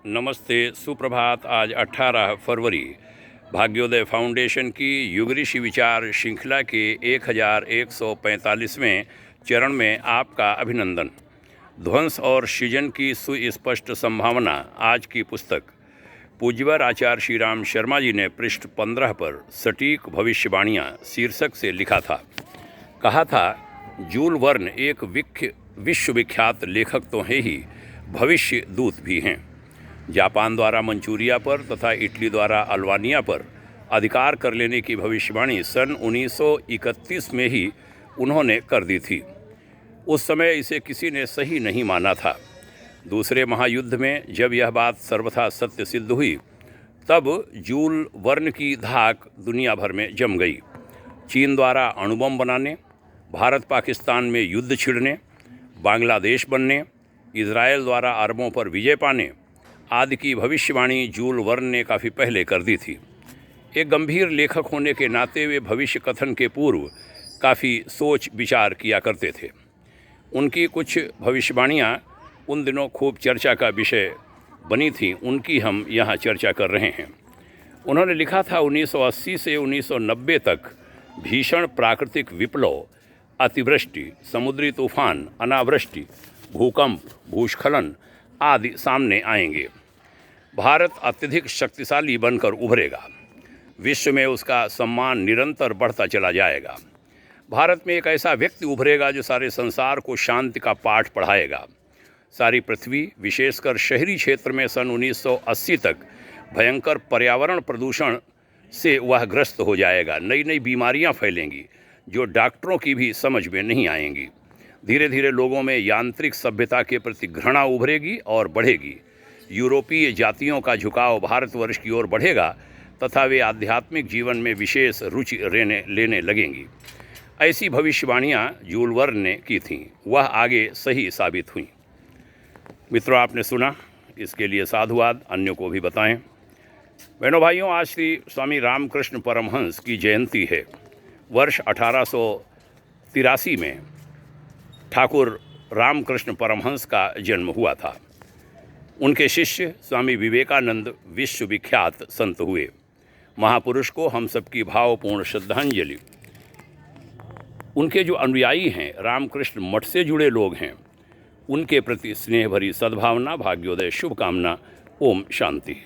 नमस्ते, सुप्रभात। आज 18 फरवरी भाग्योदय फाउंडेशन की युग ऋषि विचार श्रृंखला के 1145वें चरण में आपका अभिनंदन। ध्वंस और सृजन की सुस्पष्ट संभावना। आज की पुस्तक पूज्यवर आचार्य श्री राम शर्मा जी ने पृष्ठ 15 पर सटीक भविष्यवाणियाँ शीर्षक से लिखा था। कहा था, जूल वर्न एक विश्वविख्यात लेखक तो है ही, भविष्य दूत भी हैं। जापान द्वारा मंचूरिया पर तथा इटली द्वारा अल्बानिया पर अधिकार कर लेने की भविष्यवाणी सन 1931 में ही उन्होंने कर दी थी। उस समय इसे किसी ने सही नहीं माना था। दूसरे महायुद्ध में जब यह बात सर्वथा सत्य सिद्ध हुई, तब जूल वर्न की धाक दुनिया भर में जम गई। चीन द्वारा अणुबम बनाने, भारत पाकिस्तान में युद्ध छिड़ने, बांग्लादेश बनने, इजराइल द्वारा अरबों पर विजय पाने आदि की भविष्यवाणी जूल वर्न ने काफ़ी पहले कर दी थी। एक गंभीर लेखक होने के नाते वे भविष्य कथन के पूर्व काफ़ी सोच विचार किया करते थे। उनकी कुछ भविष्यवाणियाँ उन दिनों खूब चर्चा का विषय बनी थीं, उनकी हम यहाँ चर्चा कर रहे हैं। उन्होंने लिखा था, 1980 से 1990 तक भीषण प्राकृतिक विप्लव, अतिवृष्टि, समुद्री तूफान, अनावृष्टि, भूकंप, भूस्खलन आदि सामने आएंगे। भारत अत्यधिक शक्तिशाली बनकर उभरेगा। विश्व में उसका सम्मान निरंतर बढ़ता चला जाएगा। भारत में एक ऐसा व्यक्ति उभरेगा जो सारे संसार को शांति का पाठ पढ़ाएगा। सारी पृथ्वी, विशेषकर शहरी क्षेत्र में सन 1980 तक भयंकर पर्यावरण प्रदूषण से वह ग्रस्त हो जाएगा। नई नई बीमारियां फैलेंगी जो डॉक्टरों की भी समझ में नहीं आएंगी। धीरे धीरे लोगों में यांत्रिक सभ्यता के प्रति घृणा उभरेगी और बढ़ेगी। यूरोपीय जातियों का झुकाव भारतवर्ष की ओर बढ़ेगा तथा वे आध्यात्मिक जीवन में विशेष रुचि लेने लगेंगी। ऐसी भविष्यवाणियाँ जूल वर्न ने की थीं। वह आगे सही साबित हुईं। मित्रों, आपने सुना, इसके लिए साधुवाद। अन्यों को भी बताएं। बहनों भाइयों, आज श्री स्वामी रामकृष्ण परमहंस की जयंती है। वर्ष 1883 में ठाकुर रामकृष्ण परमहंस का जन्म हुआ था। उनके शिष्य स्वामी विवेकानंद विश्वविख्यात संत हुए। महापुरुष को हम सबकी भावपूर्ण श्रद्धांजलि। उनके जो अनुयायी हैं, रामकृष्ण मठ से जुड़े लोग हैं, उनके प्रति स्नेह भरी सद्भावना, भाग्योदय, शुभकामना। ओम शांति।